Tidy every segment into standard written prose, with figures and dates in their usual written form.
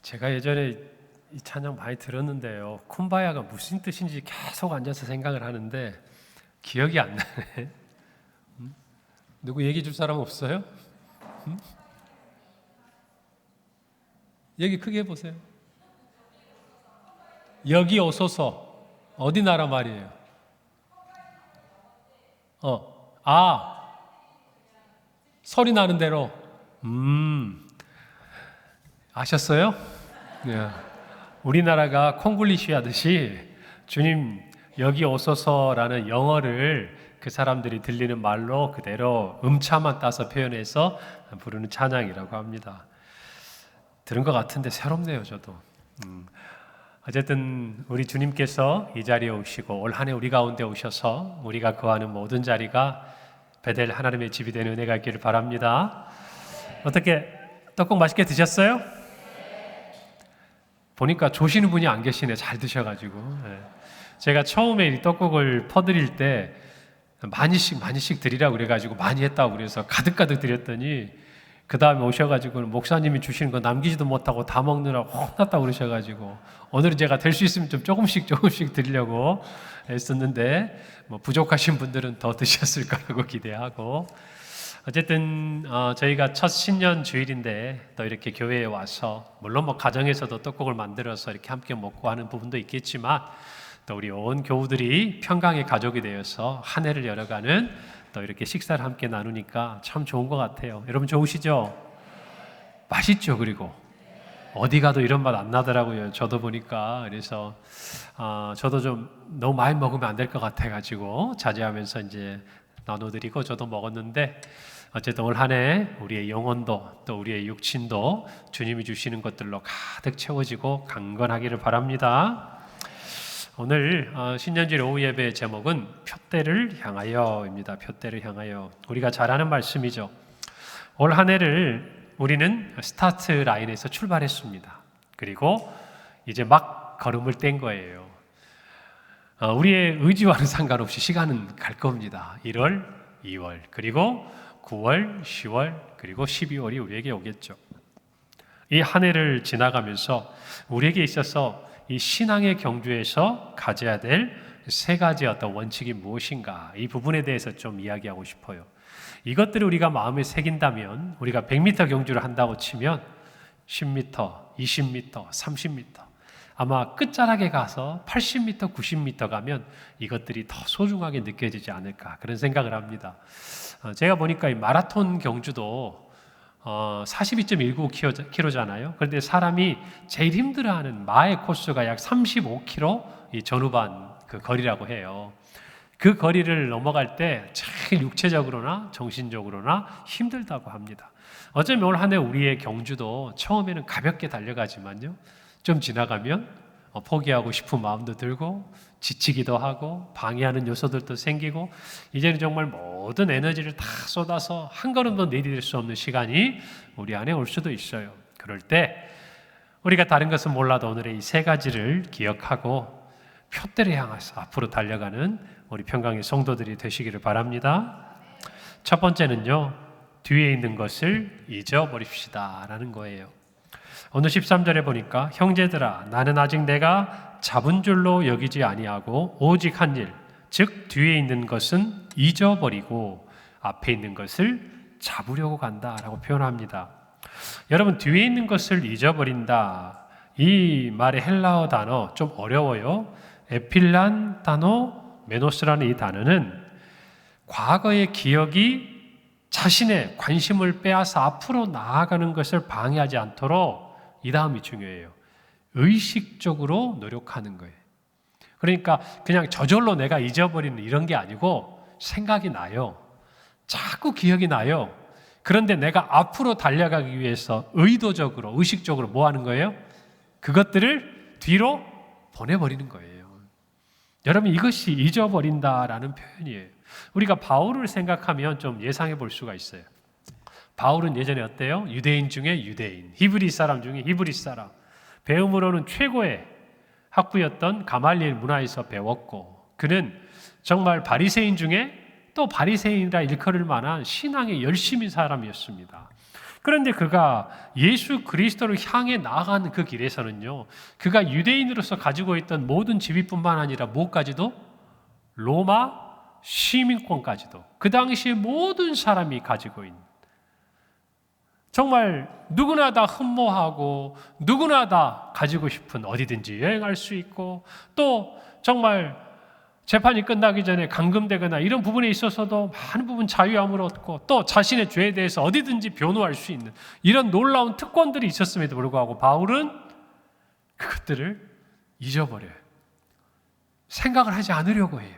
제가 예전에 이 찬양 많이 들었는데요. 쿰바야가 무슨 뜻인지 계속 앉아서 생각을 하는데 기억이 안 나네. 누구 얘기 줄 사람 없어요? 얘기 크게 해보세요. 여기 오소서. 어디 나라 말이에요? 소리 나는 대로. 아셨어요? 네. 우리나라가 콩글리시 하듯이 주님 여기 오소서라는 영어를 그 사람들이 들리는 말로 그대로 음차만 따서 표현해서 부르는 찬양이라고 합니다. 들은 것 같은데 새롭네요, 저도. 어쨌든 우리 주님께서 이 자리에 오시고 올 한 해 우리 가운데 오셔서 우리가 거하는 모든 자리가 베델 하나님의 집이 되는 은혜가 있기를 바랍니다. 어떻게 떡국 맛있게 드셨어요? 보니까 조시는 분이 안 계시네. 잘 드셔가지고. 제가 처음에 이 떡국을 퍼드릴 때 많이씩 드리라고 그래가지고 많이 했다고 그래서 가득가득 드렸더니 그 다음에 오셔가지고 목사님이 주시는 거 남기지도 못하고 다 먹느라고 혼났다고 그러셔가지고 오늘은 제가 될 수 있으면 좀 조금씩 드리려고 했었는데 뭐 부족하신 분들은 더 드셨을 거라고 기대하고 어쨌든 저희가 첫 신년 주일인데 또 이렇게 교회에 와서 물론 뭐 가정에서도 떡국을 만들어서 이렇게 함께 먹고 하는 부분도 있겠지만 또 우리 온 교우들이 평강의 가족이 되어서 한 해를 열어가는 또 이렇게 식사를 함께 나누니까 참 좋은 것 같아요. 여러분 좋으시죠? 맛있죠? 그리고 어디 가도 이런 맛 안 나더라고요. 저도 보니까 그래서 저도 좀 너무 많이 먹으면 안 될 것 같아가지고 자제하면서 이제 나눠드리고 저도 먹었는데 어쨌든 올 한 해 우리의 영혼도 또 우리의 육신도 주님이 주시는 것들로 가득 채워지고 강건하기를 바랍니다. 오늘 신년주일 오후 예배의 제목은 표대를 향하여입니다. 표대를 향하여. 우리가 잘 아는 말씀이죠. 올 한 해를 우리는 스타트 라인에서 출발했습니다. 그리고 이제 막 걸음을 뗀 거예요. 우리의 의지와는 상관없이 시간은 갈 겁니다. 1월, 2월, 그리고 9월, 10월, 그리고 12월이 우리에게 오겠죠. 이 한 해를 지나가면서 우리에게 있어서 이 신앙의 경주에서 가져야 될 세 가지 어떤 원칙이 무엇인가 이 부분에 대해서 좀 이야기하고 싶어요. 이것들을 우리가 마음에 새긴다면 우리가 100m 경주를 한다고 치면 10m, 20m, 30m 아마 끝자락에 가서 80m, 90m 가면 이것들이 더 소중하게 느껴지지 않을까 그런 생각을 합니다. 제가 보니까 이 마라톤 경주도 42.19km잖아요. 그런데 사람이 제일 힘들어하는 마의 코스가 약 35km 이 전후반 그 거리라고 해요. 그 거리를 넘어갈 때 제일 육체적으로나 정신적으로나 힘들다고 합니다. 어쩌면 올 한 해 우리의 경주도 처음에는 가볍게 달려가지만요. 좀 지나가면 포기하고 싶은 마음도 들고 지치기도 하고 방해하는 요소들도 생기고 이제는 정말 모든 에너지를 다 쏟아서 한 걸음도 내디딜 수 없는 시간이 우리 안에 올 수도 있어요. 그럴 때 우리가 다른 것은 몰라도 오늘의 이 세 가지를 기억하고 표대를 향해서 앞으로 달려가는 우리 평강의 성도들이 되시기를 바랍니다. 첫 번째는요. 뒤에 있는 것을 잊어버립시다 라는 거예요. 오늘 13절에 보니까 형제들아 나는 아직 내가 잡은 줄로 여기지 아니하고 오직 한 일 즉 뒤에 있는 것은 잊어버리고 앞에 있는 것을 잡으려고 간다라고 표현합니다. 여러분 뒤에 있는 것을 잊어버린다 이 말의 헬라어 단어 좀 어려워요. 에필란 단어 메노스라는 이 단어는 과거의 기억이 자신의 관심을 빼앗아 앞으로 나아가는 것을 방해하지 않도록 이 다음이 중요해요. 의식적으로 노력하는 거예요. 그러니까 그냥 저절로 내가 잊어버리는 이런 게 아니고 생각이 나요. 자꾸 기억이 나요. 그런데 내가 앞으로 달려가기 위해서 의도적으로, 의식적으로 뭐 하는 거예요? 그것들을 뒤로 보내버리는 거예요. 여러분 이것이 잊어버린다라는 표현이에요. 우리가 바울을 생각하면 좀 예상해 볼 수가 있어요. 바울은 예전에 어때요? 유대인 중에 유대인, 히브리 사람 중에 히브리 사람. 배움으로는 최고의 학부였던 가말리엘 문화에서 배웠고 그는 정말 바리새인 중에 또 바리새인이라 일컬을 만한 신앙에 열심인 사람이었습니다. 그런데 그가 예수 그리스도를 향해 나아가는 그 길에서는요, 그가 유대인으로서 가지고 있던 모든 지위뿐만 아니라 뭐까지도? 로마 시민권까지도, 그 당시에 모든 사람이 가지고 있는, 정말 누구나 다 흠모하고 누구나 다 가지고 싶은, 어디든지 여행할 수 있고, 또 정말 재판이 끝나기 전에 감금되거나 이런 부분에 있어서도 많은 부분 자유함을 얻고, 또 자신의 죄에 대해서 어디든지 변호할 수 있는 이런 놀라운 특권들이 있었음에도 불구하고 바울은 그것들을 잊어버려요. 생각을 하지 않으려고 해요.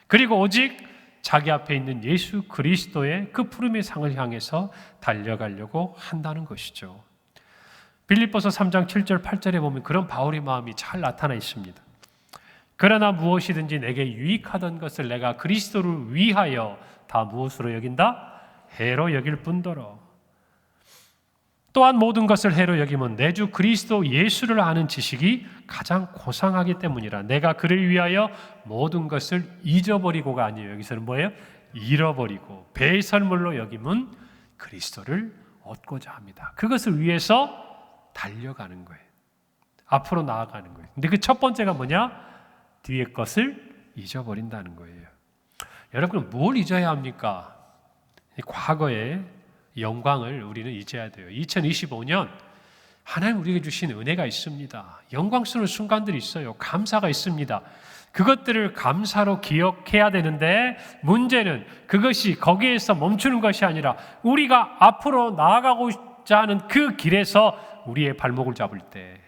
그리고 오직 자기 앞에 있는 예수 그리스도의 그 푸름의 상을 향해서 달려가려고 한다는 것이죠. 빌립보서 3장 7절 8절에 보면 그런 바울의 마음이 잘 나타나 있습니다. 그러나 무엇이든지 내게 유익하던 것을 내가 그리스도를 위하여 다 무엇으로 여긴다? 해로 여길 뿐더러. 또한 모든 것을 해로 여기면 내 주 그리스도 예수를 아는 지식이 가장 고상하기 때문이라. 내가 그를 위하여 모든 것을 잊어버리고가 아니에요. 여기서는 뭐예요? 잃어버리고 배설물로 여기면 그리스도를 얻고자 합니다. 그것을 위해서 달려가는 거예요. 앞으로 나아가는 거예요. 근데 그 첫 번째가 뭐냐? 뒤의 것을 잊어버린다는 거예요. 여러분, 뭘 잊어야 합니까? 과거의 영광을 우리는 잊어야 돼요. 2025년 하나님 우리에게 주신 은혜가 있습니다. 영광스러운 순간들이 있어요. 감사가 있습니다. 그것들을 감사로 기억해야 되는데, 문제는 그것이 거기에서 멈추는 것이 아니라 우리가 앞으로 나아가고자 하는 그 길에서 우리의 발목을 잡을 때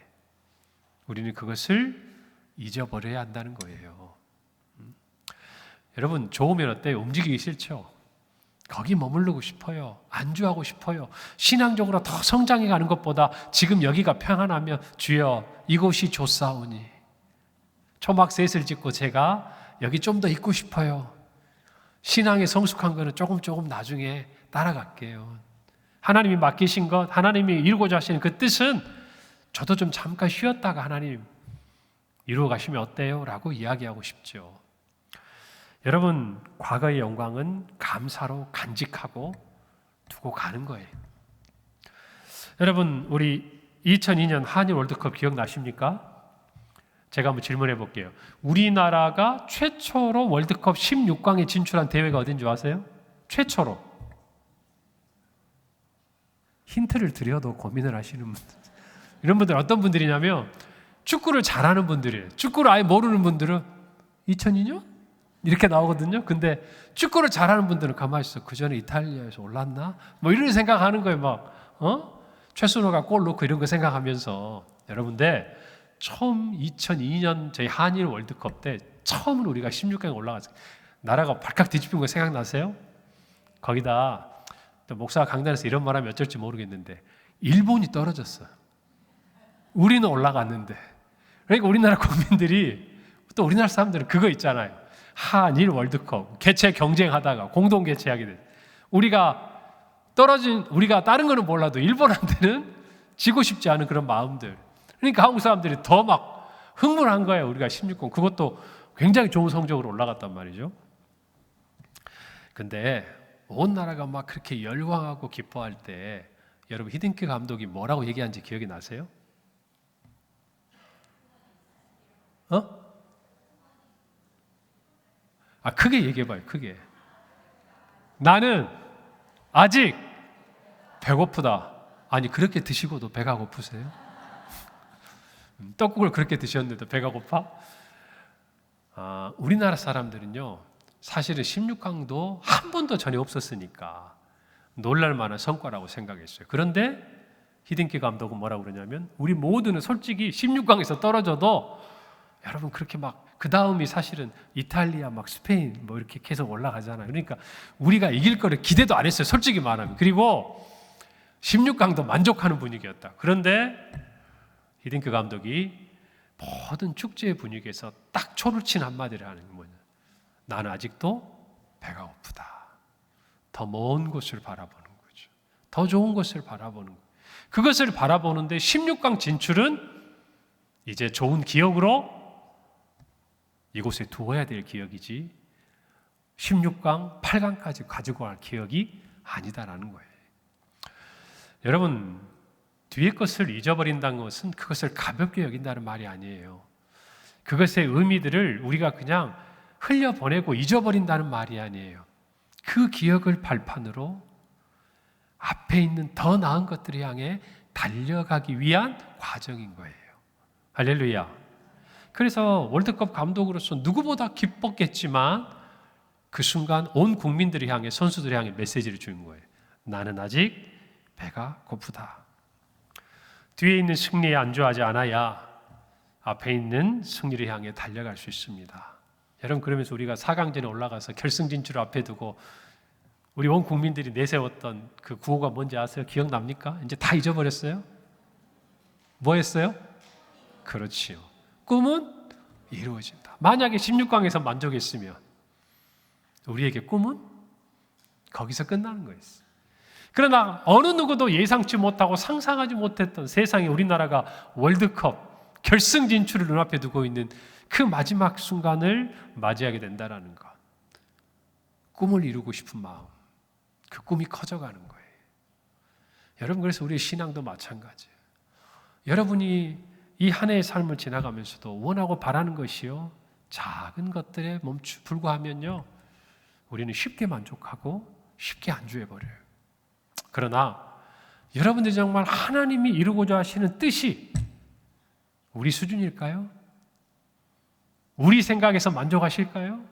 우리는 그것을 잊어버려야 한다는 거예요. 여러분, 좋으면 어때요? 움직이기 싫죠? 거기 머무르고 싶어요. 안주하고 싶어요. 신앙적으로 더 성장해 가는 것보다 지금 여기가 평안하면 주여 이곳이 좋사오니, 초막셋을 짓고 제가 여기 좀 더 있고 싶어요. 신앙에 성숙한 거는 조금 나중에 따라갈게요. 하나님이 맡기신 것, 하나님이 이루고자 하시는 그 뜻은 저도 좀 잠깐 쉬었다가 하나님 이루어 가시면 어때요? 라고 이야기하고 싶죠. 여러분, 과거의 영광은 감사로 간직하고 두고 가는 거예요. 여러분, 우리 2002년 한일 월드컵 기억나십니까? 제가 한번 질문해 볼게요. 우리나라가 최초로 월드컵 16강에 진출한 대회가 어딘 줄 아세요? 최초로. 힌트를 드려도 고민을 하시는 분들. 이런 분들 어떤 분들이냐면 축구를 잘하는 분들이에요. 축구를 아예 모르는 분들은 2002년? 이렇게 나오거든요. 근데 축구를 잘하는 분들은 가만히 있어. 그 전에 이탈리아에서 올랐나? 뭐 이런 생각하는 거예요. 막 최순호가 골 넣고 이런 거 생각하면서. 여러분들, 처음 2002년 저희 한일 월드컵 때 처음으로 우리가 16강에 올라갔어요. 나라가 발칵 뒤집힌 거 생각나세요? 거기다 또 목사가 강단에서 이런 말하면 어쩔지 모르겠는데 일본이 떨어졌어요. 우리는 올라갔는데. 그러니까 우리나라 국민들이, 또 우리나라 사람들은 그거 있잖아요. 한일 월드컵 개최 경쟁하다가 공동 개최하게 돼. 우리가 다른 거는 몰라도 일본한테는 지고 싶지 않은 그런 마음들. 그러니까 한국 사람들이 더 막 흥분한 거예요. 우리가 16강, 그것도 굉장히 좋은 성적으로 올라갔단 말이죠. 근데 온 나라가 막 그렇게 열광하고 기뻐할 때 여러분, 히딩크 감독이 뭐라고 얘기한지 기억이 나세요? 크게 얘기해봐요. 크게. 나는 아직 배고프다. 아니, 그렇게 드시고도 배가 고프세요? 떡국을 그렇게 드셨는데도 배가 고파? 우리나라 사람들은요, 사실은 16강도 한 번도 전혀 없었으니까 놀랄 만한 성과라고 생각했어요. 그런데 히딩키 감독은 뭐라고 그러냐면, 우리 모두는 솔직히 16강에서 떨어져도 여러분 그렇게 막 그 다음이 사실은 이탈리아, 막 스페인 뭐 이렇게 계속 올라가잖아요. 그러니까 우리가 이길 거를 기대도 안 했어요. 솔직히 말하면. 그리고 16강도 만족하는 분위기였다. 그런데 히딩크 감독이 모든 축제의 분위기에서 딱 초를 친 한마디를 하는 게 뭐냐? 나는 아직도 배가 고프다. 더 먼 곳을 바라보는 거죠. 더 좋은 것을 바라보는 거예요. 그것을 바라보는데 16강 진출은 이제 좋은 기억으로 이곳에 두어야 될 기억이지 16강, 8강까지 가지고 갈 기억이 아니다라는 거예요. 여러분, 뒤의 것을 잊어버린다는 것은 그것을 가볍게 여긴다는 말이 아니에요. 그것의 의미들을 우리가 그냥 흘려보내고 잊어버린다는 말이 아니에요. 그 기억을 발판으로 앞에 있는 더 나은 것들을 향해 달려가기 위한 과정인 거예요. 할렐루야. 그래서 월드컵 감독으로서 누구보다 기뻤겠지만 그 순간 온 국민들을 향해, 선수들을 향해 메시지를 주는 거예요. 나는 아직 배가 고프다. 뒤에 있는 승리에 안주하지 않아야 앞에 있는 승리를 향해 달려갈 수 있습니다. 여러분, 그러면서 우리가 4강전에 올라가서 결승 진출을 앞에 두고 우리 온 국민들이 내세웠던 그 구호가 뭔지 아세요? 기억납니까? 이제 다 잊어버렸어요? 뭐 했어요? 그렇지요. 꿈은 이루어진다. 만약에 16강에서 만족했으면 우리에게 꿈은 거기서 끝나는 거였어요. 그러나 어느 누구도 예상치 못하고 상상하지 못했던 세상에 우리나라가 월드컵 결승 진출을 눈앞에 두고 있는 그 마지막 순간을 맞이하게 된다는 것. 꿈을 이루고 싶은 마음, 그 꿈이 커져가는 거예요. 여러분, 그래서 우리의 신앙도 마찬가지예요. 여러분이 이 한 해의 삶을 지나가면서도 원하고 바라는 것이요, 작은 것들에 불과하면요, 우리는 쉽게 만족하고 쉽게 안주해버려요. 그러나 여러분들이 정말 하나님이 이루고자 하시는 뜻이 우리 수준일까요? 우리 생각에서 만족하실까요?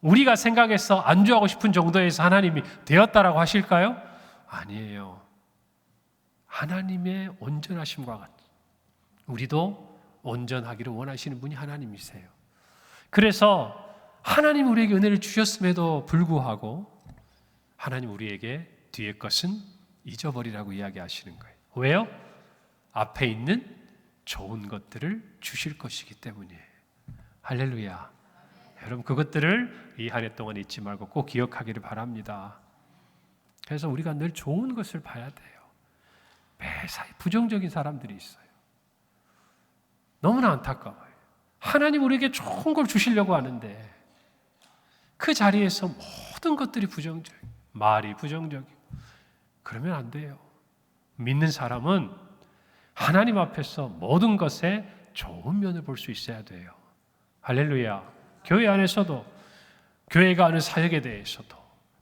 우리가 생각해서 안주하고 싶은 정도에서 하나님이 되었다라고 하실까요? 아니에요. 하나님의 온전하심과 같이 우리도 온전하기를 원하시는 분이 하나님이세요. 그래서 하나님 우리에게 은혜를 주셨음에도 불구하고 하나님 우리에게 뒤의 것은 잊어버리라고 이야기하시는 거예요. 왜요? 앞에 있는 좋은 것들을 주실 것이기 때문이에요. 할렐루야. 여러분, 그것들을 이 한 해 동안 잊지 말고 꼭 기억하기를 바랍니다. 그래서 우리가 늘 좋은 것을 봐야 돼요. 매사에 부정적인 사람들이 있어요. 너무나 안타까워요. 하나님 우리에게 좋은 걸 주시려고 하는데 그 자리에서 모든 것들이 부정적이고 말이 부정적이고 그러면 안 돼요. 믿는 사람은 하나님 앞에서 모든 것에 좋은 면을 볼 수 있어야 돼요. 할렐루야. 교회 안에서도, 교회가 하는 사역에 대해서도,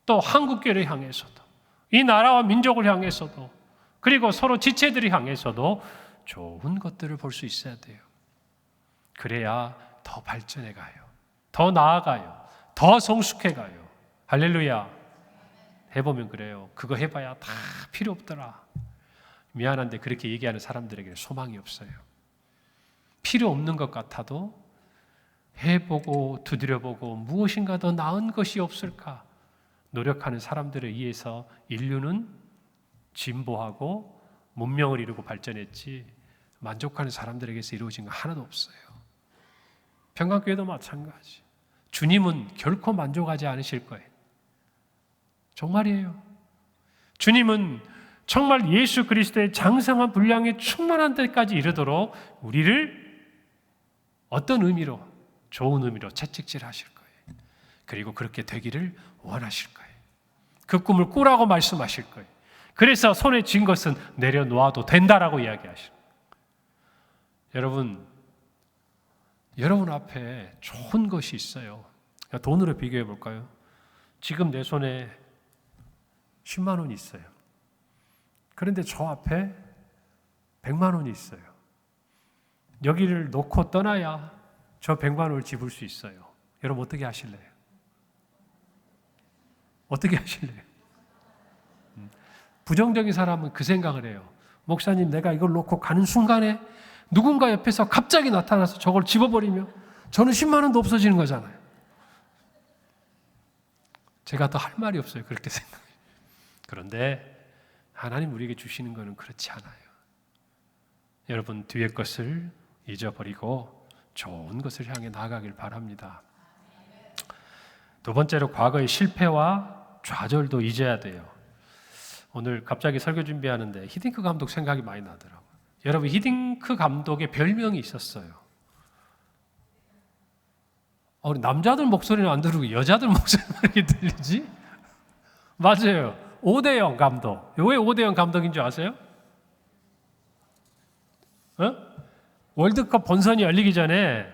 또 한국교회를 향해서도, 이 나라와 민족을 향해서도, 그리고 서로 지체들을 향해서도 좋은 것들을 볼 수 있어야 돼요. 그래야 더 발전해 가요. 더 나아가요. 더 성숙해 가요. 할렐루야. 해보면 그래요. 그거 해봐야 다 필요 없더라. 미안한데 그렇게 얘기하는 사람들에게는 소망이 없어요. 필요 없는 것 같아도 해보고 두드려보고 무엇인가 더 나은 것이 없을까 노력하는 사람들에 의해서 인류는 진보하고 문명을 이루고 발전했지 만족하는 사람들에게서 이루어진 거 하나도 없어요. 평강교회도 마찬가지. 주님은 결코 만족하지 않으실 거예요. 정말이에요. 주님은 정말 예수 그리스도의 장성한 분량에 충만한 데까지 이르도록 우리를 어떤 의미로, 좋은 의미로 채찍질 하실 거예요. 그리고 그렇게 되기를 원하실 거예요. 그 꿈을 꾸라고 말씀하실 거예요. 그래서 손에 쥔 것은 내려놓아도 된다라고 이야기하실 거예요. 여러분 앞에 좋은 것이 있어요. 그러니까 돈으로 비교해 볼까요? 지금 내 손에 10만 원이 있어요. 그런데 저 앞에 100만 원이 있어요. 여기를 놓고 떠나야 저 100만 원을 집을 수 있어요. 여러분 어떻게 하실래요? 어떻게 하실래요? 부정적인 사람은 그 생각을 해요. 목사님, 내가 이걸 놓고 가는 순간에 누군가 옆에서 갑자기 나타나서 저걸 집어버리면 저는 10만 원도 없어지는 거잖아요. 제가 더 할 말이 없어요. 그렇게 생각해요. 그런데 하나님 우리에게 주시는 것은 그렇지 않아요. 여러분, 뒤의 것을 잊어버리고 좋은 것을 향해 나아가길 바랍니다. 두 번째로 과거의 실패와 좌절도 잊어야 돼요. 오늘 갑자기 설교 준비하는데 히딩크 감독 생각이 많이 나더라고요. 여러분, 히딩크 감독의 별명이 있었어요. 우리 남자들 목소리는 안 들리고 여자들 목소리만 이렇게 들리지? 맞아요. 오대영 감독. 왜 오대영 감독인 줄 아세요? 월드컵 본선이 열리기 전에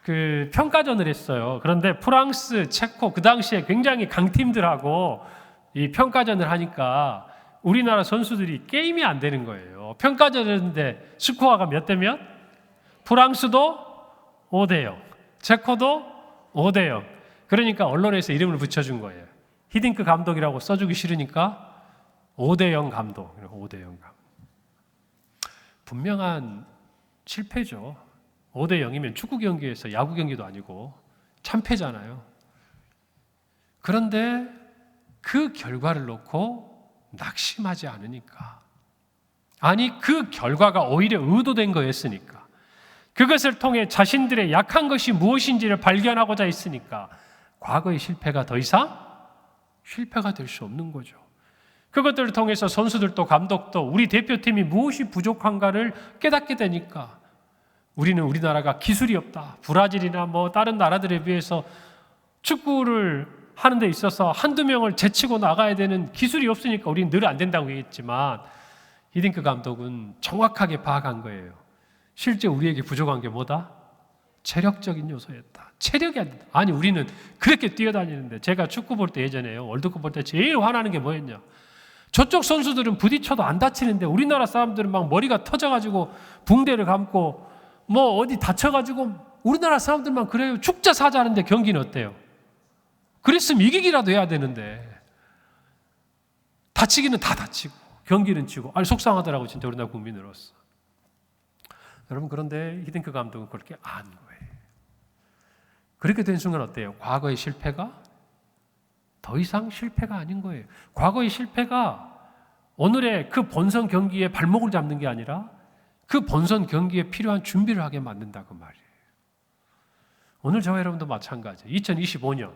그 평가전을 했어요. 그런데 프랑스, 체코 그 당시에 굉장히 강팀들하고 이 평가전을 하니까 우리나라 선수들이 게임이 안 되는 거예요. 평가전을 했는데 스코어가 몇 대 몇? 프랑스도 5대0, 체코도 5대0. 그러니까 언론에서 이름을 붙여준 거예요. 히딩크 감독이라고 써주기 싫으니까 5대0 감독. 5대0 감독. 분명한 실패죠. 5대0이면 축구 경기에서 야구 경기도 아니고 참패잖아요. 그런데 그 결과를 놓고 낙심하지 않으니까, 아니 그 결과가 오히려 의도된 거였으니까, 그것을 통해 자신들의 약한 것이 무엇인지를 발견하고자 했으니까 과거의 실패가 더 이상 실패가 될 수 없는 거죠. 그것들을 통해서 선수들도 감독도 우리 대표팀이 무엇이 부족한가를 깨닫게 되니까, 우리는 우리나라가 기술이 없다, 브라질이나 뭐 다른 나라들에 비해서 축구를 하는 데 있어서 한두 명을 제치고 나가야 되는 기술이 없으니까 우리는 늘 안 된다고 얘기했지만, 히딩크 감독은 정확하게 파악한 거예요. 실제 우리에게 부족한 게 뭐다? 체력적인 요소였다. 체력이 안 된다. 아니 우리는 그렇게 뛰어다니는데, 제가 축구 볼 때 예전에요, 월드컵 볼 때 제일 화나는 게 뭐였냐, 저쪽 선수들은 부딪혀도 안 다치는데 우리나라 사람들은 막 머리가 터져가지고 붕대를 감고 뭐 어디 다쳐가지고, 우리나라 사람들만 그래요. 죽자 사자하는데 경기는 어때요? 그랬으면 이기기라도 해야 되는데 다치기는 다 다치고 경기는 치고, 아니 속상하더라고 진짜 우리나라 국민으로서. 여러분, 그런데 히딩크 감독은 그렇게 안 거예요. 그렇게 된 순간 어때요? 과거의 실패가 더 이상 실패가 아닌 거예요. 과거의 실패가 오늘의 그 본선 경기에 발목을 잡는 게 아니라 그 본선 경기에 필요한 준비를 하게 만든다고 말이에요. 오늘 저와 여러분도 마찬가지예요. 2025년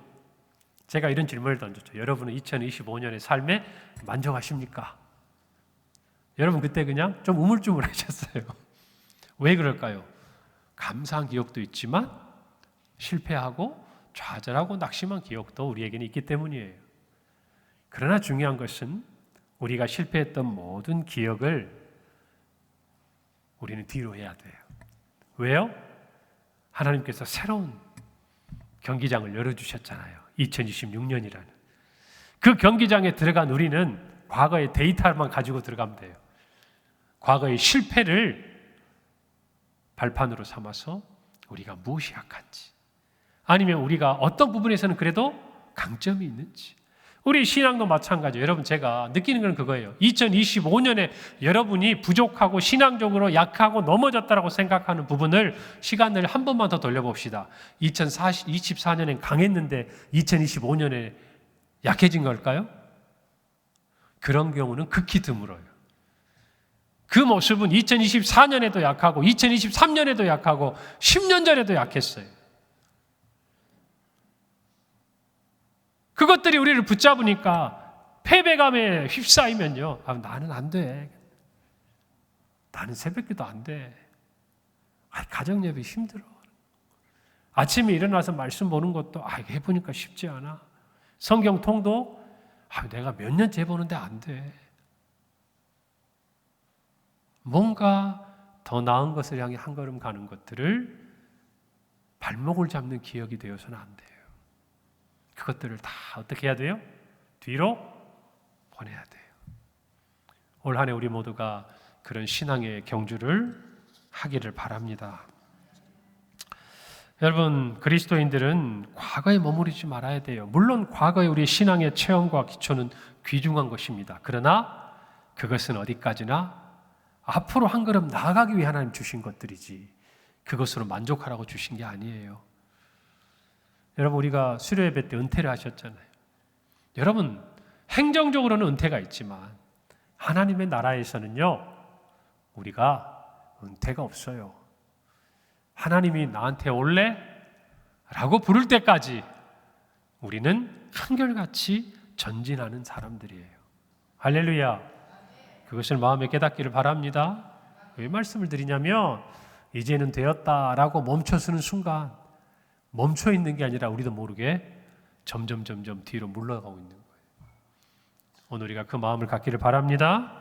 제가 이런 질문을 던졌죠. 여러분은 2025년의 삶에 만족하십니까? 여러분 그때 그냥 좀 우물쭈물하셨어요. 왜 그럴까요? 감사한 기억도 있지만 실패하고 좌절하고 낙심한 기억도 우리에게는 있기 때문이에요. 그러나 중요한 것은 우리가 실패했던 모든 기억을 우리는 뒤로 해야 돼요. 왜요? 하나님께서 새로운 경기장을 열어주셨잖아요. 2026년이라는. 그 경기장에 들어간 우리는 과거의 데이터만 가지고 들어가면 돼요. 과거의 실패를 발판으로 삼아서 우리가 무엇이 약한지, 아니면 우리가 어떤 부분에서는 그래도 강점이 있는지. 우리 신앙도 마찬가지예요. 여러분, 제가 느끼는 건 그거예요. 2025년에 여러분이 부족하고 신앙적으로 약하고 넘어졌다라고 생각하는 부분을 시간을 한 번만 더 돌려봅시다. 2024년엔 강했는데 2025년에 약해진 걸까요? 그런 경우는 극히 드물어요. 그 모습은 2024년에도 약하고 2023년에도 약하고 10년 전에도 약했어요. 그것들이 우리를 붙잡으니까 패배감에 휩싸이면요, 나는 안 돼. 나는 새벽기도 안 돼. 가정예배 힘들어. 아침에 일어나서 말씀 보는 것도 해보니까 쉽지 않아. 성경 통도 내가 몇 년째 해보는데 안 돼. 뭔가 더 나은 것을 향해 한 걸음 가는 것들을 발목을 잡는 기억이 되어서는 안 돼요. 그것들을 다 어떻게 해야 돼요? 뒤로 보내야 돼요. 올 한 해 우리 모두가 그런 신앙의 경주를 하기를 바랍니다. 여러분, 그리스도인들은 과거에 머무르지 말아야 돼요. 물론 과거의 우리 신앙의 체험과 기초는 귀중한 것입니다. 그러나 그것은 어디까지나 앞으로 한 걸음 나아가기 위해 하나님 주신 것들이지, 그것으로 만족하라고 주신 게 아니에요. 여러분, 우리가 수료 예배 때 은퇴를 하셨잖아요. 여러분, 행정적으로는 은퇴가 있지만 하나님의 나라에서는요, 우리가 은퇴가 없어요. 하나님이 나한테 올래? 라고 부를 때까지 우리는 한결같이 전진하는 사람들이에요. 할렐루야. 그것을 마음에 깨닫기를 바랍니다. 왜 말씀을 드리냐면, 이제는 되었다라고 멈춰서는 순간 멈춰 있는 게 아니라 우리도 모르게 점점 뒤로 물러가고 있는 거예요. 오늘 우리가 그 마음을 갖기를 바랍니다.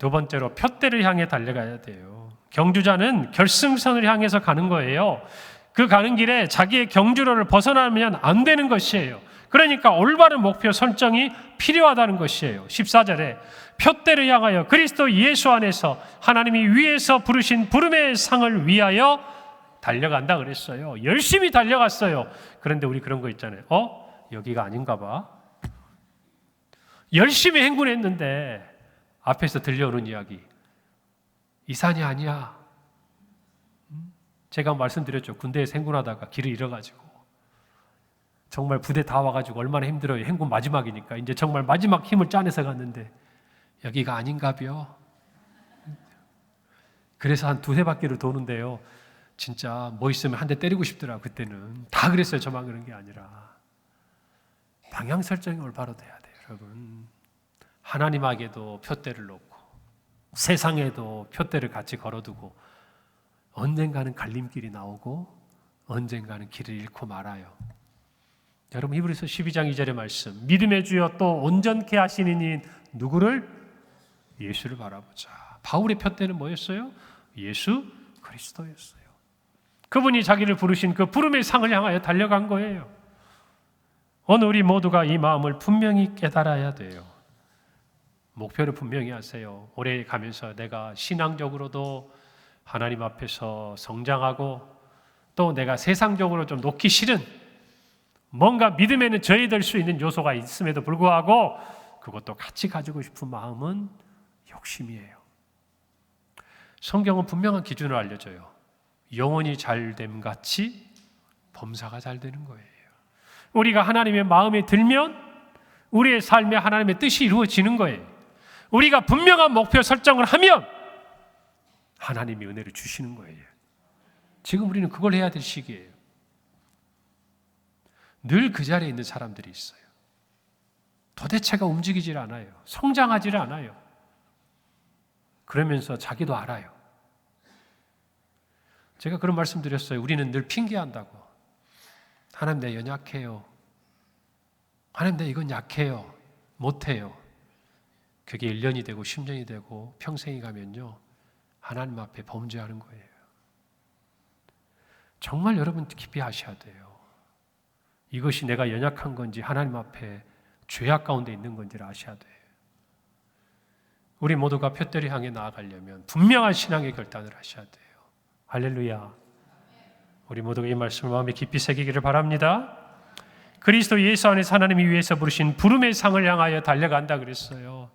두 번째로 푯대를 향해 달려가야 돼요. 경주자는 결승선을 향해서 가는 거예요. 그 가는 길에 자기의 경주로를 벗어나면 안 되는 것이에요. 그러니까 올바른 목표 설정이 필요하다는 것이에요. 14절에 푯대를 향하여 그리스도 예수 안에서 하나님이 위에서 부르신 부름의 상을 위하여 달려간다 그랬어요. 열심히 달려갔어요. 그런데 우리 그런 거 있잖아요. 여기가 아닌가 봐. 열심히 행군했는데 앞에서 들려오는 이야기, 이 산이 아니야. 제가 말씀드렸죠. 군대에서 행군하다가 길을 잃어가지고 정말 부대 다 와가지고 얼마나 힘들어요. 행군 마지막이니까 이제 정말 마지막 힘을 짜내서 갔는데 여기가 아닌가벼. 그래서 한 두세 바퀴를 도는데요, 진짜 뭐 있으면 한 대 때리고 싶더라. 그때는 다 그랬어요. 저만 그런 게 아니라 방향 설정이 올바로 돼야 돼요. 여러분, 하나님에게도 푯대를 놓고 세상에도 푯대를 같이 걸어두고 언젠가는 갈림길이 나오고 언젠가는 길을 잃고 말아요. 여러분, 히브리서 12장 2절의 말씀, 믿음의 주여 또 온전케 하시는 이인 누구를? 예수를 바라보자. 바울의 푯대는 뭐였어요? 예수 그리스도였어요. 그분이 자기를 부르신 그 부름의 상을 향하여 달려간 거예요. 오늘 우리 모두가 이 마음을 분명히 깨달아야 돼요. 목표를 분명히 하세요. 오래 가면서 내가 신앙적으로도 하나님 앞에서 성장하고 또 내가 세상적으로 좀 놓기 싫은 뭔가 믿음에는 저해될 수 있는 요소가 있음에도 불구하고 그것도 같이 가지고 싶은 마음은 욕심이에요. 성경은 분명한 기준을 알려줘요. 영혼이 잘됨 같이 범사가 잘 되는 거예요. 우리가 하나님의 마음에 들면 우리의 삶에 하나님의 뜻이 이루어지는 거예요. 우리가 분명한 목표 설정을 하면 하나님이 은혜를 주시는 거예요. 지금 우리는 그걸 해야 될 시기예요. 늘 그 자리에 있는 사람들이 있어요. 도대체가 움직이질 않아요. 성장하질 않아요. 그러면서 자기도 알아요. 제가 그런 말씀 드렸어요. 우리는 늘 핑계한다고. 하나님, 내 연약해요. 하나님, 내 이건 약해요. 못해요. 그게 1년이 되고 10년이 되고 평생이 가면요, 하나님 앞에 범죄하는 거예요. 정말 여러분 깊이 아셔야 돼요. 이것이 내가 연약한 건지 하나님 앞에 죄악 가운데 있는 건지를 아셔야 돼요. 우리 모두가 푯대를 향해 나아가려면 분명한 신앙의 결단을 하셔야 돼요. 할렐루야. 우리 모두가 이 말씀을 마음에 깊이 새기기를 바랍니다. 그리스도 예수 안에서 하나님이 위에서 부르신 부름의 상을 향하여 달려간다 그랬어요.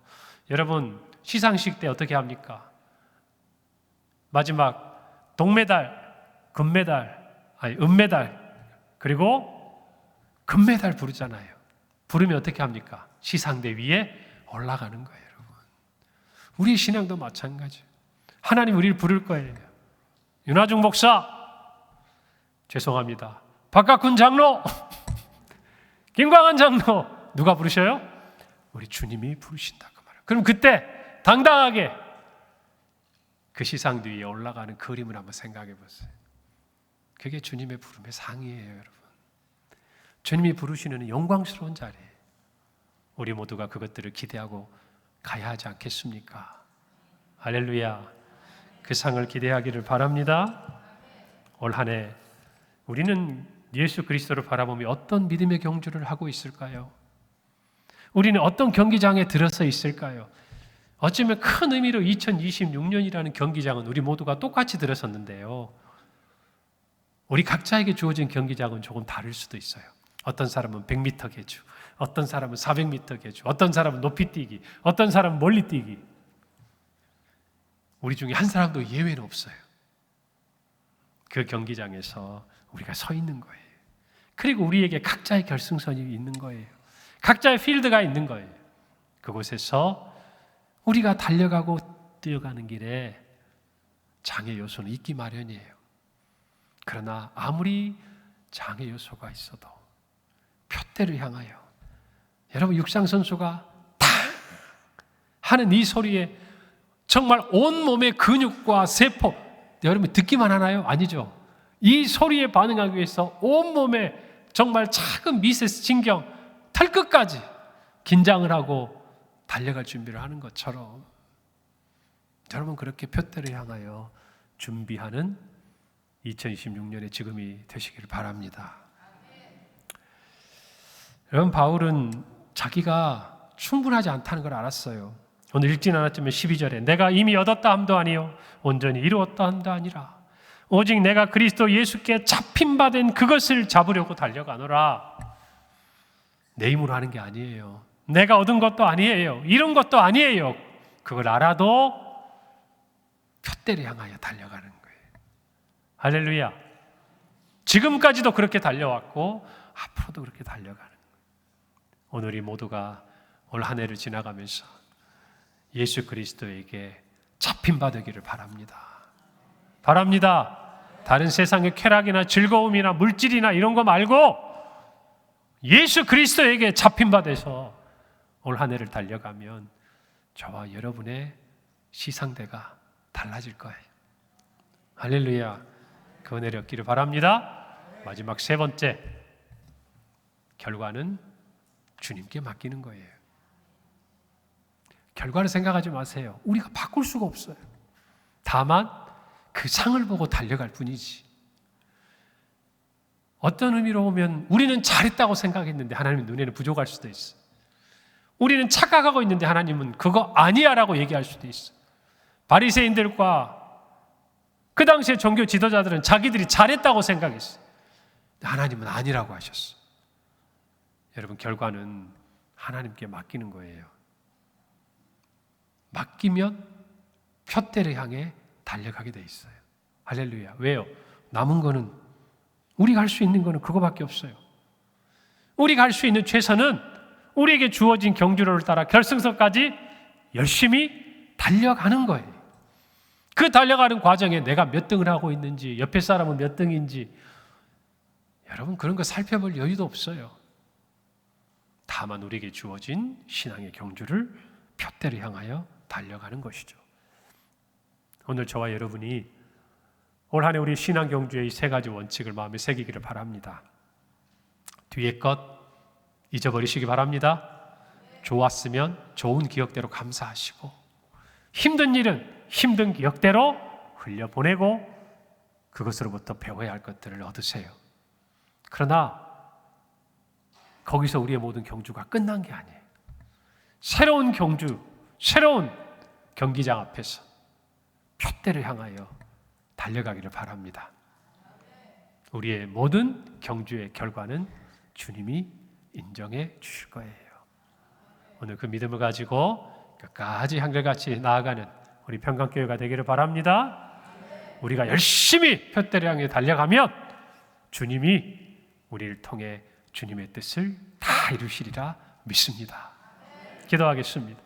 여러분, 시상식 때 어떻게 합니까? 마지막 동메달, 은메달, 그리고 금메달 부르잖아요. 부르면 어떻게 합니까? 시상대 위에 올라가는 거예요, 여러분. 우리의 신앙도 마찬가지예요. 하나님 우리를 부를 거예요. 윤화중 목사, 죄송합니다. 박각훈 장로, 김광한 장로, 누가 부르셔요? 우리 주님이 부르신다 그 말이에요. 그럼 그때 당당하게 그 시상 뒤에 올라가는 그림을 한번 생각해 보세요. 그게 주님의 부름의 상이에요, 여러분. 주님이 부르시는 영광스러운 자리에 우리 모두가 그것들을 기대하고 가야 하지 않겠습니까? 할렐루야. 그 상을 기대하기를 바랍니다. 올 한 해 우리는 예수 그리스도를 바라보며 어떤 믿음의 경주를 하고 있을까요? 우리는 어떤 경기장에 들어서 있을까요? 어쩌면 큰 의미로 2026년이라는 경기장은 우리 모두가 똑같이 들어섰는데요, 우리 각자에게 주어진 경기장은 조금 다를 수도 있어요. 어떤 사람은 100m 계주, 어떤 사람은 400m 계주, 어떤 사람은 높이 뛰기, 어떤 사람은 멀리 뛰기. 우리 중에 한 사람도 예외는 없어요. 그 경기장에서 우리가 서 있는 거예요. 그리고 우리에게 각자의 결승선이 있는 거예요. 각자의 필드가 있는 거예요. 그곳에서 우리가 달려가고 뛰어가는 길에 장애 요소는 있기 마련이에요. 그러나 아무리 장애 요소가 있어도 푯대를 향하여, 여러분 육상 선수가 탁 하는 이 소리에 정말 온몸의 근육과 세포, 여러분 듣기만 하나요? 아니죠. 이 소리에 반응하기 위해서 온몸에 정말 작은 미세스 신경, 털끝까지 긴장을 하고 달려갈 준비를 하는 것처럼 여러분 그렇게 표대를 향하여 준비하는 2026년의 지금이 되시기를 바랍니다. 여러분 바울은 자기가 충분하지 않다는 걸 알았어요. 오늘 읽진 않았지만 12절에 내가 이미 얻었다 함도 아니요 온전히 이루었다 함도 아니라 오직 내가 그리스도 예수께 잡힌 바 된 그것을 잡으려고 달려가노라. 내 힘으로 하는 게 아니에요. 내가 얻은 것도 아니에요. 이런 것도 아니에요. 그걸 알아도 표대를 향하여 달려가는 거예요. 할렐루야. 지금까지도 그렇게 달려왔고 앞으로도 그렇게 달려가는 거예요. 오늘 우리 모두가 올 한 해를 지나가면서 예수 그리스도에게 잡힌 바 되기를 바랍니다. 바랍니다. 다른 세상의 쾌락이나 즐거움이나 물질이나 이런 거 말고 예수 그리스도에게 잡힌 바 돼서 올 한 해를 달려가면 저와 여러분의 시상대가 달라질 거예요. 할렐루야. 그 은혜를 얻기를 바랍니다. 마지막 세 번째, 결과는 주님께 맡기는 거예요. 결과를 생각하지 마세요. 우리가 바꿀 수가 없어요. 다만 그 상을 보고 달려갈 뿐이지. 어떤 의미로 보면 우리는 잘했다고 생각했는데 하나님 눈에는 부족할 수도 있어. 우리는 착각하고 있는데 하나님은 그거 아니야 라고 얘기할 수도 있어. 바리새인들과 그 당시의 종교 지도자들은 자기들이 잘했다고 생각했어. 하나님은 아니라고 하셨어. 여러분 결과는 하나님께 맡기는 거예요. 맡기면 표대를 향해 달려가게 돼 있어요. 할렐루야. 왜요? 남은 거는 우리가 할 수 있는 거는 그거밖에 없어요. 우리가 할 수 있는 최선은 우리에게 주어진 경주로를 따라 결승선까지 열심히 달려가는 거예요. 그 달려가는 과정에 내가 몇 등을 하고 있는지, 옆에 사람은 몇 등인지 여러분 그런 거 살펴볼 여유도 없어요. 다만 우리에게 주어진 신앙의 경주를 표대를 향하여 달려가는 것이죠. 오늘 저와 여러분이 올 한 해 우리 신앙 경주의 이 세 가지 원칙을 마음에 새기기를 바랍니다. 뒤에 것 잊어버리시기 바랍니다. 좋았으면 좋은 기억대로 감사하시고 힘든 일은 힘든 기억대로 흘려보내고 그것으로부터 배워야 할 것들을 얻으세요. 그러나 거기서 우리의 모든 경주가 끝난 게 아니에요. 새로운 경주, 새로운 경기장 앞에서 표대를 향하여 달려가기를 바랍니다. 우리의 모든 경주의 결과는 주님이 인정해 주실 거예요. 오늘 그 믿음을 가지고 끝까지 한결같이 나아가는 우리 평강교회가 되기를 바랍니다. 우리가 열심히 표대를 향해 달려가면 주님이 우리를 통해 주님의 뜻을 다 이루시리라 믿습니다. 기도하겠습니다.